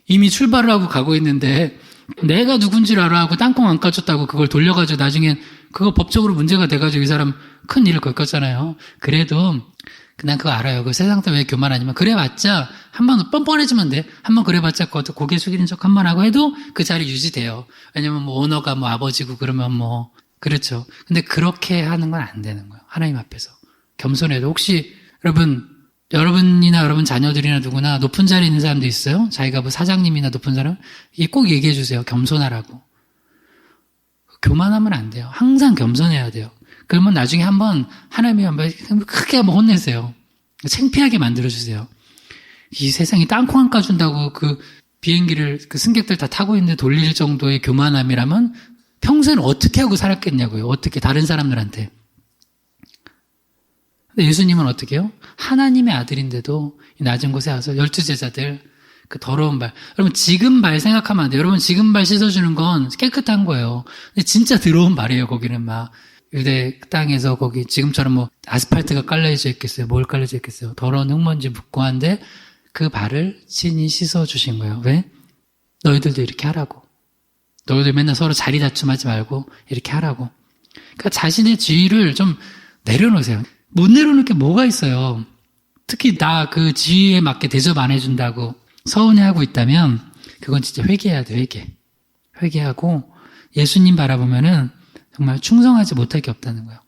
이미 출발을 하고 가고 있는데 내가 누군지를 알아 하고 땅콩 안 까줬다고 그걸 돌려가지고 나중엔 그거 법적으로 문제가 돼가지고 이 사람 큰 일을 겪었잖아요. 그래도 난 그거 알아요. 그 세상 때 왜 교만하냐면 그래봤자 한번 뻔뻔해지면 돼. 한번 그래봤자 고개 숙이는 척 한 번 하고 해도 그 자리 유지돼요. 왜냐면 뭐 오너가 뭐 아버지고 그러면 뭐 그렇죠. 근데 그렇게 하는 건 안 되는 거예요. 하나님 앞에서 겸손해도. 혹시 여러분이나 여러분 자녀들이나 누구나 높은 자리에 있는 사람도 있어요? 자기가 뭐 사장님이나 높은 사람? 꼭 얘기해 주세요. 겸손하라고. 교만하면 안 돼요. 항상 겸손해야 돼요. 그러면 나중에 하나님이 한번 크게 한번 혼내세요. 창피하게 만들어주세요. 이 세상에 땅콩 안 까준다고 그 비행기를 그 승객들 다 타고 있는데 돌릴 정도의 교만함이라면 평소에는 어떻게 하고 살았겠냐고요. 어떻게 다른 사람들한테. 근데 예수님은 어떻게 해요? 하나님의 아들인데도 이 낮은 곳에 와서 12제자들 그 더러운 발. 여러분 지금 발 생각하면 안 돼요. 여러분 지금 발 씻어주는 건 깨끗한 거예요. 근데 진짜 더러운 발이에요. 거기는 막 유대 땅에서 거기 지금처럼 뭐 아스팔트가 깔려져 있겠어요. 뭘 깔려져 있겠어요. 더러운 흙먼지 묻고 한데 그 발을 친히 씻어주신 거예요. 왜? 너희들도 이렇게 하라고. 너희들 맨날 서로 자리 다툼하지 말고 이렇게 하라고. 그러니까 자신의 지위를 좀 내려놓으세요. 못 내려놓을 게 뭐가 있어요. 특히 나 그 지위에 맞게 대접 안 해준다고 서운해하고 있다면 그건 진짜 회개해야 돼, 회개하고 예수님 바라보면은 정말 충성하지 못할 게 없다는 거예요.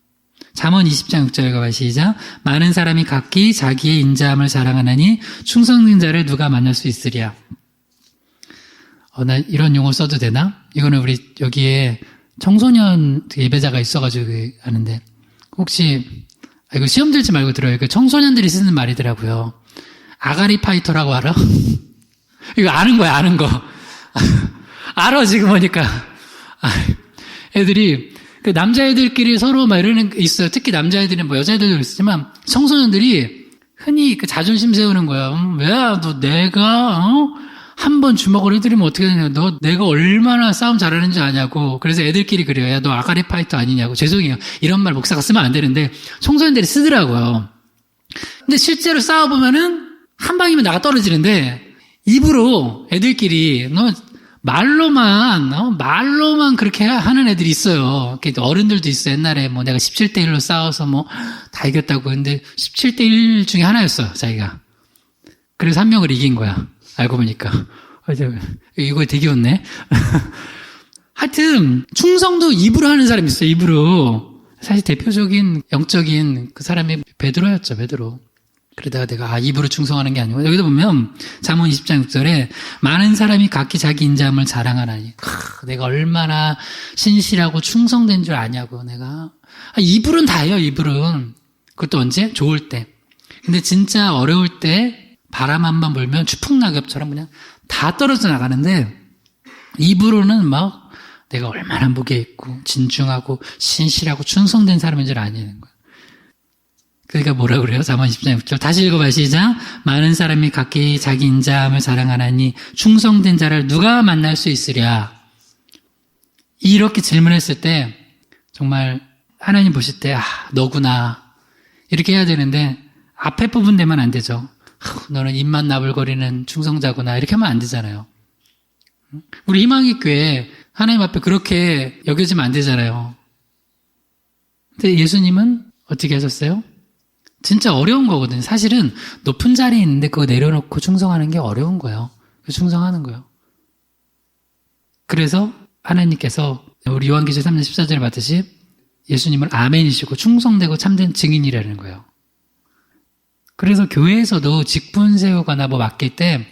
잠언 20장 6절 가봐 시작. 많은 사람이 각기 자기의 인자함을 자랑하나니 충성된 자를 누가 만날 수 있으랴. 나 이런 용어 써도 되나? 이거는 우리 여기에 청소년 예배자가 있어가지고 하는데 혹시 이거 시험 들지 말고 들어요. 그 청소년들이 쓰는 말이더라고요. 아가리 파이터라고 알아? 이거 아는 거야, 아는 거. 알아, 지금 보니까. 애들이, 그 남자애들끼리 서로 막 이러는 게 있어요. 특히 남자애들은 뭐 여자애들도 있지만, 청소년들이 흔히 그 자존심 세우는 거야. 왜, 너 내가, 한 번 주먹을 해드리면 어떻게 되냐. 너 내가 얼마나 싸움 잘하는지 아냐고. 그래서 애들끼리 그래요. 야, 너 아가리 파이터 아니냐고. 죄송해요. 이런 말 목사가 쓰면 안 되는데, 청소년들이 쓰더라고요. 근데 실제로 싸워보면은, 한 방이면 나가 떨어지는데, 입으로 애들끼리, 말로만 그렇게 하는 애들이 있어요. 어른들도 있어요. 옛날에 뭐 내가 17대1로 싸워서 뭐 다 이겼다고 했는데 17대1 중에 하나였어요, 자기가. 그래서 한 명을 이긴 거야. 알고 보니까. 이거 되게 웃네. 하여튼, 충성도 입으로 하는 사람이 있어요, 입으로. 사실 대표적인 영적인 그 사람이 베드로였죠, 베드로. 그러다가 내가 입으로 충성하는 게 아니고 여기도 보면 잠언 20장 6절에 많은 사람이 각기 자기 인자함을 자랑하나니 내가 얼마나 신실하고 충성된 줄 아냐고 내가 입으로는 다 해요. 입으로는 그것도 언제? 좋을 때. 근데 진짜 어려울 때 바람 한 번 불면 추풍낙엽처럼 그냥 다 떨어져 나가는데 입으로는 막 내가 얼마나 무게 있고 진중하고 신실하고 충성된 사람인 줄 아냐는 거야. 그러니까 뭐라 그래요? 잠언 10장 6절. 다시 읽어봐, 시작. 많은 사람이 각기 자기 인자함을 자랑하나니 충성된 자를 누가 만날 수 있으랴. 이렇게 질문했을 때 정말 하나님 보실 때 너구나 이렇게 해야 되는데 앞에 부분 되면 안 되죠. 너는 입만 나불거리는 충성자구나 이렇게 하면 안 되잖아요. 우리 희망의 교회 하나님 앞에 그렇게 여겨지면 안 되잖아요. 근데 예수님은 어떻게 하셨어요? 진짜 어려운 거거든요. 사실은 높은 자리에 있는데 그거 내려놓고 충성하는 게 어려운 거예요. 충성하는 거예요. 그래서 하나님께서 우리 요한계시록 3장 14절에 봤듯이 예수님을 아멘이시고 충성되고 참된 증인이라는 거예요. 그래서 교회에서도 직분 세우거나 뭐 맡길 때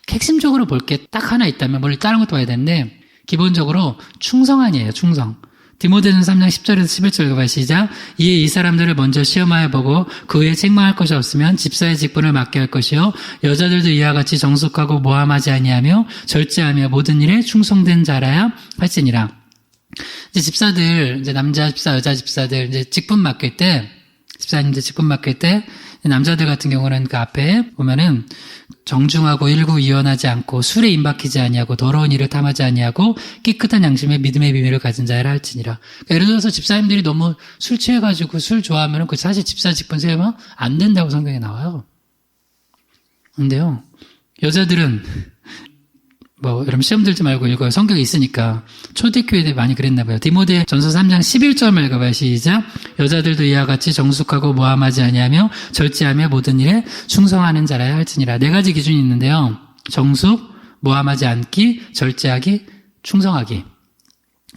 핵심적으로 볼 게 딱 하나 있다면 뭘 다른 것도 봐야 되는데 기본적으로 충성아니에요. 충성. 디모데전서 3장 10절에서 11절 읽어봐 시작. 이에 이 사람들을 먼저 시험하여 보고 그 후에 책망할 것이 없으면 집사의 직분을 맡게 할 것이요 여자들도 이와 같이 정숙하고 모함하지 아니하며 절제하며 모든 일에 충성된 자라야 할지니라. 이제 집사들, 이제 남자 집사, 여자 집사들 이제 직분 맡길 때 집사님들 직분 맡길 때 남자들 같은 경우는 그 앞에 보면은 정중하고 일구이연하지 않고 술에 임박히지 아니하고 더러운 일을 탐하지 아니하고 깨끗한 양심에 믿음의 비밀을 가진 자라 할지니라. 그러니까 예를 들어서 집사님들이 너무 술 취해가지고 술 좋아하면은 그 사실 집사 직분 세우면 안 된다고 성경에 나와요. 근데요, 여자들은 뭐 여러분 시험 들지 말고 읽어요. 성경에 있으니까. 초대교회들 많이 그랬나 봐요. 디모데 전서 3장 11절만 읽어봐요. 시작. 여자들도 이와 같이 정숙하고 모함하지 아니하며 절제하며 모든 일에 충성하는 자라야 할지니라. 네 가지 기준이 있는데요. 정숙, 모함하지 않기, 절제하기, 충성하기.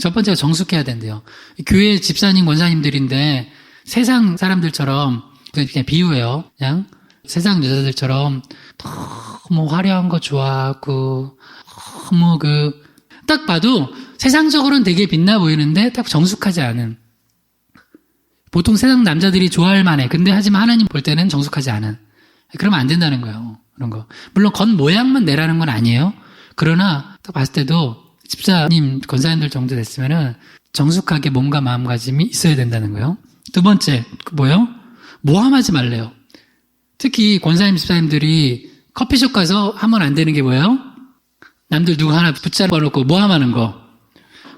첫 번째가 정숙해야 된대요. 교회 집사님, 권사님들인데 세상 사람들처럼 그냥 비유해요. 그냥 세상 여자들처럼 너무 화려한 거 좋아하고 너무 딱 봐도 세상적으로는 되게 빛나 보이는데 딱 정숙하지 않은. 보통 세상 남자들이 좋아할 만해. 근데 하지만 하나님 볼 때는 정숙하지 않은. 그러면 안 된다는 거예요. 그런 거. 물론 겉모양만 내라는 건 아니에요. 그러나 딱 봤을 때도 집사님, 권사님들 정도 됐으면은 정숙하게 몸과 마음가짐이 있어야 된다는 거예요. 두 번째, 뭐예요? 모함하지 말래요. 특히 권사님, 집사님들이 커피숍 가서 하면 안 되는 게 뭐예요? 남들 누구 하나 붙잡아 놓고 모함하는 거.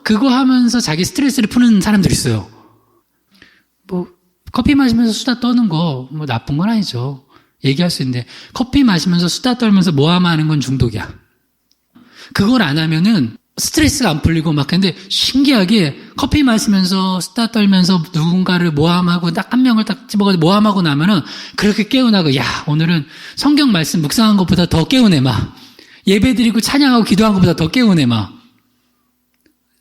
그거 하면서 자기 스트레스를 푸는 사람들이 있어요. 뭐 커피 마시면서 수다 떠는 거 뭐 나쁜 건 아니죠. 얘기할 수 있는데 커피 마시면서 수다 떨면서 모함하는 건 중독이야. 그걸 안 하면은 스트레스가 안 풀리고 막 근데 신기하게 커피 마시면서 수다 떨면서 누군가를 모함하고 딱 한 명을 딱 집어가지고 모함하고 나면은 그렇게 깨어나고 야 오늘은 성경 말씀 묵상한 것보다 더 깨우네 막 예배드리고 찬양하고 기도한 것보다 더 깨우네 막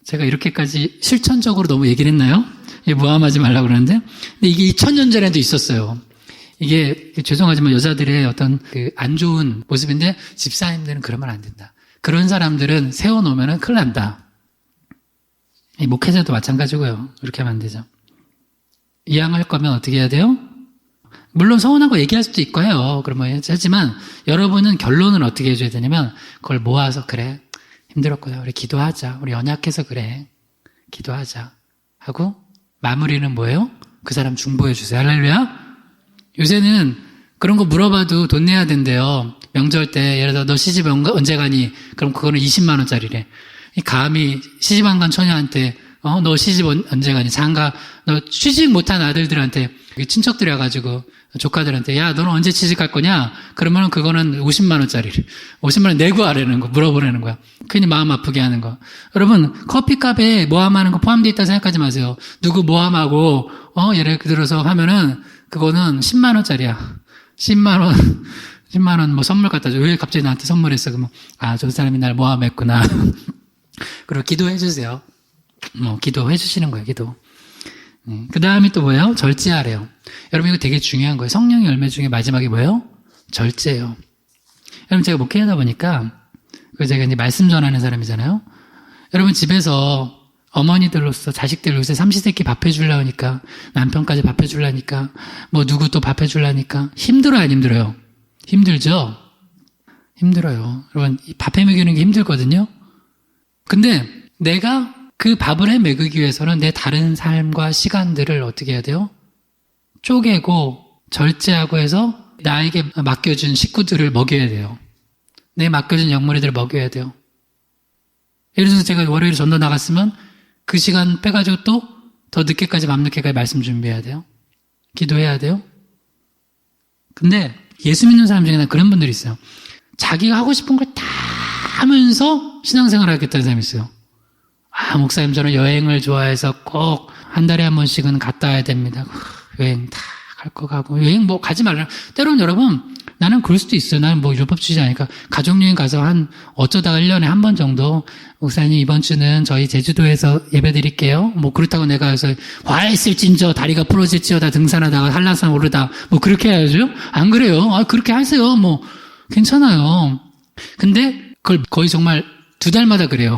제가 이렇게까지 실천적으로 너무 얘기를 했나요? 모함하지 말라고 그러는데 근데 이게 2000년 전에도 있었어요. 이게 죄송하지만 여자들의 어떤 그 안 좋은 모습인데 집사님들은 그러면 안 된다. 그런 사람들은 세워놓으면 큰일 난다. 이 목회자도 마찬가지고요. 그렇게 하면 안 되죠. 이양할 거면 어떻게 해야 돼요? 물론 서운하고 얘기할 수도 있고요. 그러면 하지만 여러분은 결론은 어떻게 해줘야 되냐면 그걸 모아서 그래 힘들었고요. 우리 기도하자. 우리 연약해서 그래. 기도하자. 하고 마무리는 뭐예요? 그 사람 중보해 주세요. 할렐루야. 요새는 그런 거 물어봐도 돈 내야 된대요. 명절 때 예를 들어 너 시집 언제 가니? 그럼 그거는 20만 원짜리래. 감히 시집 안 간 처녀한테 너 시집 언제 가니? 장가 너 취직 못한 아들들한테 친척들이 와가지고 조카들한테 야 너는 언제 취직할 거냐? 그러면 그거는 50만 원짜리래. 50만 원 내고 하라는 거 물어보라는 거야. 괜히 마음 아프게 하는 거. 여러분 커피값에 모함하는 거 포함되어 있다 생각하지 마세요. 누구 모함하고 예를 들어서 하면은 그거는 10만 원짜리야. 10만 원 뭐 선물 갖다 줘. 왜 갑자기 나한테 선물했어? 그러면 저 사람이 날 모함했구나. 그리고 기도해 주세요. 기도해 주시는 거예요. 기도. 그 다음이 또 뭐예요? 절제하래요. 여러분 이거 되게 중요한 거예요. 성령의 열매 중에 마지막이 뭐예요? 절제예요. 여러분 제가 목회하다 보니까 제가 이제 말씀 전하는 사람이잖아요. 여러분 집에서 어머니들로서 자식들 요새 삼시세끼 밥 해주려고 하니까 남편까지 밥 해주려니까 뭐 누구 또 밥 해주려니까 힘들어요 안 힘들어요? 힘들죠? 힘들어요. 여러분 밥 해먹이는 게 힘들거든요. 근데 내가 그 밥을 해먹이기 위해서는 내 다른 삶과 시간들을 어떻게 해야 돼요? 쪼개고 절제하고 해서 나에게 맡겨준 식구들을 먹여야 돼요. 내 맡겨준 영물이들을 먹여야 돼요. 예를 들어서 제가 월요일에 전도 나갔으면 그 시간 빼가지고 또 더 늦게까지 밤늦게까지 말씀 준비해야 돼요. 기도해야 돼요. 근데 예수 믿는 사람 중에는 그런 분들이 있어요. 자기가 하고 싶은 걸 다 하면서 신앙생활을 하겠다는 사람이 있어요. 목사님 저는 여행을 좋아해서 꼭 한 달에 한 번씩은 갔다 와야 됩니다. 여행 다 갈 거 가고 여행 뭐 가지 말라. 때로는 여러분 나는 그럴 수도 있어요. 나는 뭐 율법주의자니까 가족여행 가서 어쩌다가 1년에 한 번 정도 목사님 이번 주는 저희 제주도에서 예배 드릴게요. 뭐 그렇다고 내가 해서 화했을진저 다리가 부러질지어다 등산하다가 한라산 오르다 뭐 그렇게 해야죠? 안 그래요. 그렇게 하세요. 뭐 괜찮아요. 근데 그걸 거의 정말 2달마다 그래요.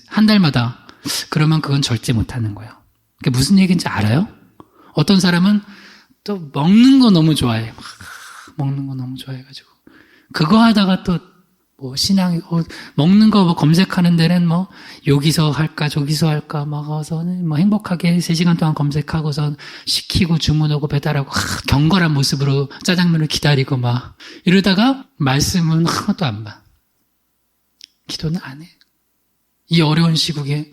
한 달마다. 그러면 그건 절제 못하는 거예요. 그게 무슨 얘기인지 알아요? 어떤 사람은 또 먹는 거 너무 좋아해. 먹는 거 너무 좋아해가지고 그거 하다가 또 뭐 신앙 먹는 거 뭐 검색하는 데는 뭐 여기서 할까 저기서 할까 막 와서는 뭐 행복하게 3시간 동안 검색하고선 시키고 주문하고 배달하고 경건한 모습으로 짜장면을 기다리고 막 이러다가 말씀은 하나도 안 봐. 기도는 안 해. 이 어려운 시국에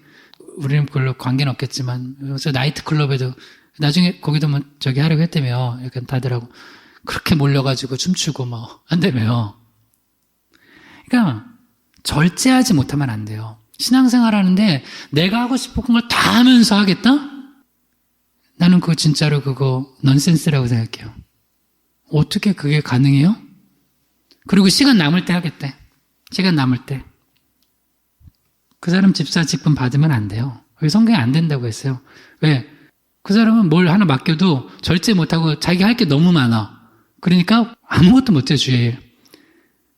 우리는 별로 관계는 없겠지만 그래서 나이트클럽에도 나중에 거기도 뭐 저기 하려고 했다며 약간 다들하고 그렇게 몰려가지고 춤추고 뭐 한다며요. 그러니까 절제하지 못하면 안 돼요. 신앙생활 하는데 내가 하고 싶은 걸 다 하면서 하겠다? 나는 그거 진짜로 그거 넌센스라고 생각해요. 어떻게 그게 가능해요? 그리고 시간 남을 때 하겠대. 시간 남을 때. 그 사람 집사 직분 받으면 안 돼요. 성경에 안 된다고 했어요. 왜? 그 사람은 뭘 하나 맡겨도 절제 못하고 자기 할 게 너무 많아. 그러니까 아무것도 못해 주일.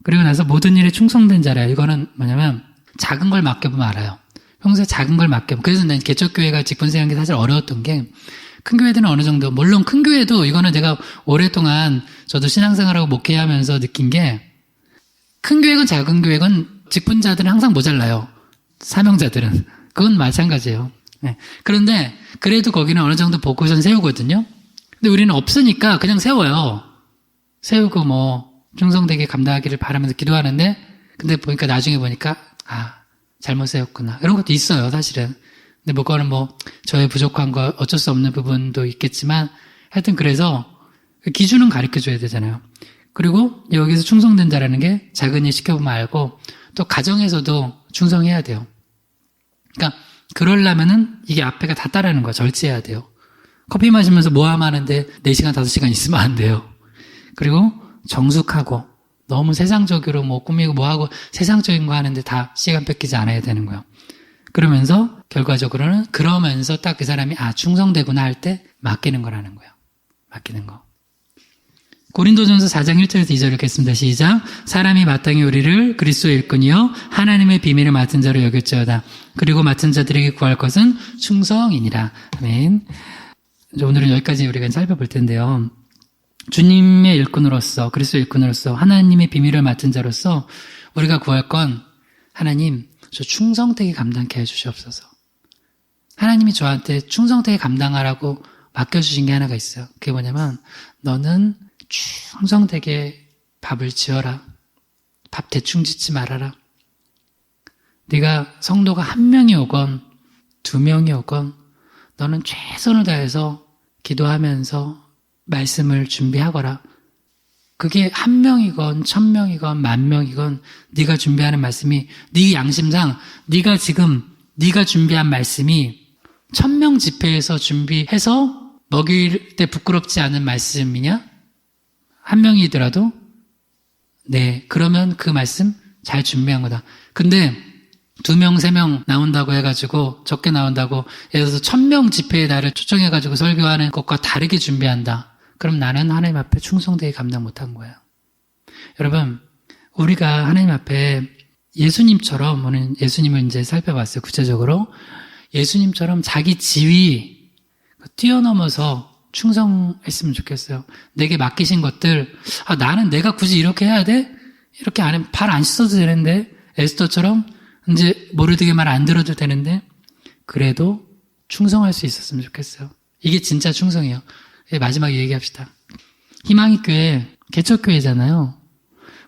그리고 나서 모든 일에 충성된 자래요. 이거는 뭐냐면 작은 걸 맡겨보면 알아요. 평소에 작은 걸 맡겨보면. 그래서 난 개척교회가 직분생활한 게 사실 어려웠던 게 큰 교회들은 어느 정도 물론 큰 교회도 이거는 제가 오랫동안 저도 신앙생활하고 목회하면서 느낀 게 큰 교회건 작은 교회건 직분자들은 항상 모자라요. 사명자들은. 그건 마찬가지예요. 네. 그런데 그래도 거기는 어느 정도 보고선 세우거든요. 근데 우리는 없으니까 그냥 세워요. 세우고 뭐 충성되게 감당하기를 바라면서 기도하는데 근데 보니까 나중에 보니까 잘못 세웠구나. 이런 것도 있어요. 사실은. 근데 뭐 그거는 뭐 저의 부족한 거 어쩔 수 없는 부분도 있겠지만 하여튼 그래서 기준은 가르쳐줘야 되잖아요. 그리고 여기서 충성된 자라는 게 작은 일 시켜보면 알고 또 가정에서도 충성해야 돼요. 그러니까 그러려면은 이게 앞에가 다 따르는 거야. 절제해야 돼요. 커피 마시면서 모함하는데 4시간, 5시간 있으면 안 돼요. 그리고 정숙하고 너무 세상적으로 뭐 꾸미고 뭐하고 세상적인 거 하는데 다 시간 뺏기지 않아야 되는 거예요. 그러면서 결과적으로는 그러면서 딱 그 사람이 충성되구나 할 때 맡기는 거라는 거예요. 맡기는 거. 고린도전서 4장 1절에서 2절 읽겠습니다. 시작. 사람이 마땅히 우리를 그리스도의 일꾼이요 하나님의 비밀을 맡은 자로 여길지어다. 그리고 맡은 자들에게 구할 것은 충성이니라. 아멘. 오늘은 여기까지 우리가 살펴볼 텐데요. 주님의 일꾼으로서, 그리스도의 일꾼으로서, 하나님의 비밀을 맡은 자로서 우리가 구할 건 하나님, 저 충성되게 감당케 해주시옵소서. 하나님이 저한테 충성되게 감당하라고 맡겨주신 게 하나가 있어요. 그게 뭐냐면 너는 충성되게 밥을 지어라. 밥 대충 짓지 말아라. 네가 성도가 1명이 오건 2명이 오건 너는 최선을 다해서 기도하면서 말씀을 준비하거라. 그게 1명이건 1000명이건 10,000명이건 네가 준비하는 말씀이 네 양심상 네가 준비한 말씀이 1000명 집회에서 준비해서 먹일 때 부끄럽지 않은 말씀이냐? 1명이더라도 네, 그러면 그 말씀 잘 준비한 거다. 근데 2명, 3명 나온다고 해가지고 적게 나온다고 예를 들어서 1000명 집회에 나를 초청해가지고 설교하는 것과 다르게 준비한다. 그럼 나는 하나님 앞에 충성되게 감당 못한 거예요. 여러분, 우리가 하나님 앞에 예수님처럼, 오늘 예수님을 이제 살펴봤어요. 구체적으로. 예수님처럼 자기 지위 뛰어넘어서 충성했으면 좋겠어요. 내게 맡기신 것들, 나는 내가 굳이 이렇게 해야 돼? 이렇게 안 하면 발 안 씻어도 되는데, 에스더처럼 이제 모르드게 말 안 들어도 되는데, 그래도 충성할 수 있었으면 좋겠어요. 이게 진짜 충성이에요. 마지막에 얘기합시다. 희망의 교회, 개척교회잖아요.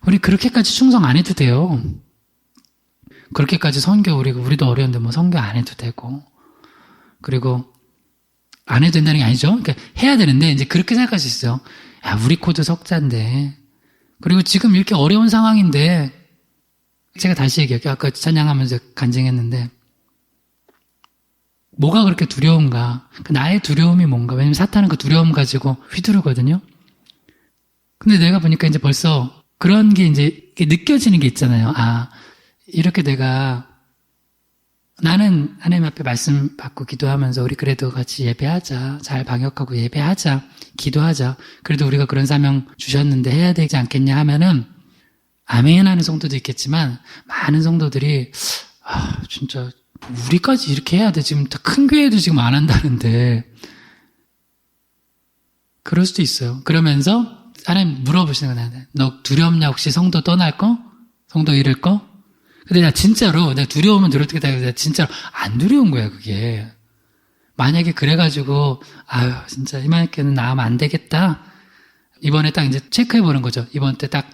우리 그렇게까지 충성 안 해도 돼요. 그렇게까지 선교, 우리도 어려운데 뭐 선교 안 해도 되고. 그리고 안 해도 된다는 게 아니죠. 그러니까 해야 되는데 이제 그렇게 생각할 수 있어요. 야, 우리 코드 석자인데. 그리고 지금 이렇게 어려운 상황인데 제가 다시 얘기할게요. 아까 찬양하면서 간증했는데 뭐가 그렇게 두려운가? 나의 두려움이 뭔가? 왜냐면 사탄은 그 두려움 가지고 휘두르거든요. 근데 내가 보니까 이제 벌써 그런 게 이제 느껴지는 게 있잖아요. 이렇게 나는 하나님 앞에 말씀 받고 기도하면서 우리 그래도 같이 예배하자. 잘 방역하고 예배하자. 기도하자. 그래도 우리가 그런 사명 주셨는데 해야 되지 않겠냐 하면은 아멘 하는 성도도 있겠지만 많은 성도들이 진짜 우리까지 이렇게 해야 돼. 지금 큰 교회도 지금 안 한다는데. 그럴 수도 있어요. 그러면서 하나님 물어보시는 거야. 너 두렵냐? 혹시 성도 떠날 거? 성도 잃을 거? 근데 나 진짜로 내가 두려우면 두렵겠다. 내가 진짜로 안 두려운 거야 그게. 만약에 그래가지고 진짜 희망교회는 나가면 안 되겠다. 이번에 딱 이제 체크해보는 거죠. 이번 때 딱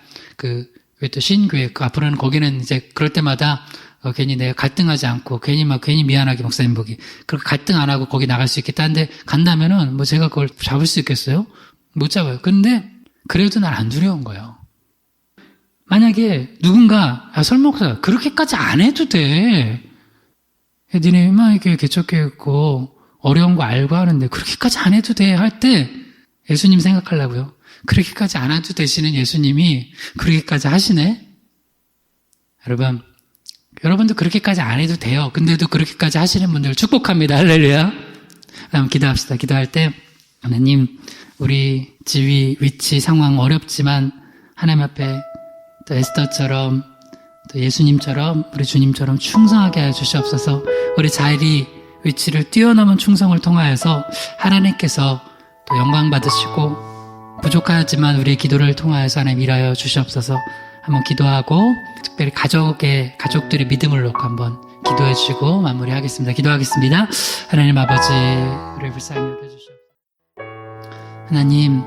왜 또 신교회 앞으로는 거기는 이제 그럴 때마다 괜히 내가 갈등하지 않고 괜히 미안하게 목사님 보기 그렇게 갈등 안 하고 거기 나갈 수 있겠다는데 간다면은 뭐 제가 그걸 잡을 수 있겠어요? 못 잡아요. 근데 그래도 난 안 두려운 거예요. 만약에 누군가 설목사 그렇게까지 안 해도 돼. 니네 희망의 개척교회 있고 어려운 거 알고 하는데 그렇게까지 안 해도 돼 할 때 예수님 생각하려고요. 그렇게까지 안 해도 되시는 예수님이 그렇게까지 하시네? 여러분도 그렇게까지 안 해도 돼요. 근데도 그렇게까지 하시는 분들 축복합니다. 할렐루야. 그럼 기도합시다. 기도할 때 하나님 우리 지위, 위치, 상황 어렵지만 하나님 앞에 또 에스더처럼 또 예수님처럼 우리 주님처럼 충성하게 해 주시옵소서. 우리 자리, 위치를 뛰어넘은 충성을 통하여서 하나님께서 또 영광 받으시고 부족하지만 우리의 기도를 통하여서 하나님 일하여 주시옵소서. 한번 기도하고 특별히 가족들의 믿음을 놓고 한번 기도해 주시고 마무리하겠습니다. 기도하겠습니다. 하나님 아버지 우리를 불쌍히 여겨주시옵소서. 하나님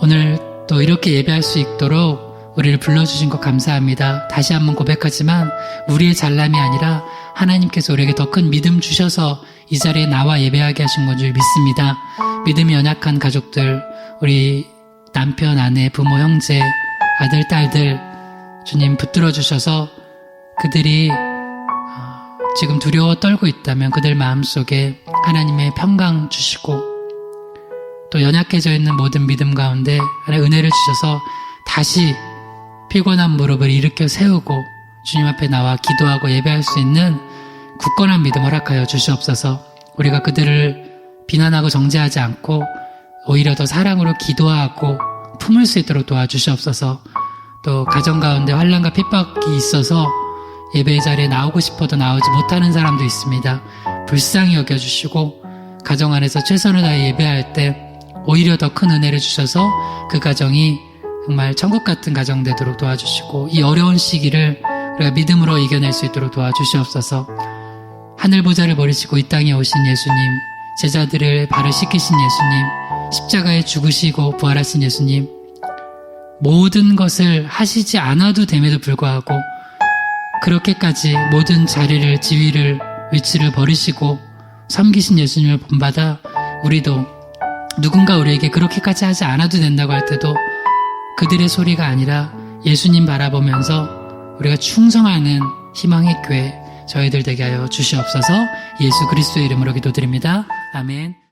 오늘 또 이렇게 예배할 수 있도록 우리를 불러주신 것 감사합니다. 다시 한번 고백하지만 우리의 잘남이 아니라 하나님께서 우리에게 더 큰 믿음 주셔서 이 자리에 나와 예배하게 하신 건 줄 믿습니다. 믿음이 연약한 가족들, 우리 남편, 아내, 부모, 형제, 아들, 딸들 주님 붙들어 주셔서 그들이 지금 두려워 떨고 있다면 그들 마음속에 하나님의 평강 주시고 또 연약해져 있는 모든 믿음 가운데 하나님의 은혜를 주셔서 다시 피곤한 무릎을 일으켜 세우고 주님 앞에 나와 기도하고 예배할 수 있는 굳건한 믿음 허락하여 주시옵소서. 우리가 그들을 비난하고 정죄하지 않고 오히려 더 사랑으로 기도하고 품을 수 있도록 도와주시옵소서. 또 가정 가운데 환난과 핍박이 있어서 예배 자리에 나오고 싶어도 나오지 못하는 사람도 있습니다. 불쌍히 여겨주시고 가정 안에서 최선을 다해 예배할 때 오히려 더 큰 은혜를 주셔서 그 가정이 정말 천국 같은 가정 되도록 도와주시고 이 어려운 시기를 우리가 믿음으로 이겨낼 수 있도록 도와주시옵소서. 하늘 보좌를 버리시고 이 땅에 오신 예수님, 제자들을 발을 씻기신 예수님, 십자가에 죽으시고 부활하신 예수님, 모든 것을 하시지 않아도 됨에도 불구하고 그렇게까지 모든 자리를, 지위를, 위치를 버리시고 섬기신 예수님을 본받아 우리도 누군가 우리에게 그렇게까지 하지 않아도 된다고 할 때도 그들의 소리가 아니라 예수님 바라보면서 우리가 충성하는 희망의 교회 저희들 되게 하여 주시옵소서. 예수 그리스도의 이름으로 기도드립니다. 아멘.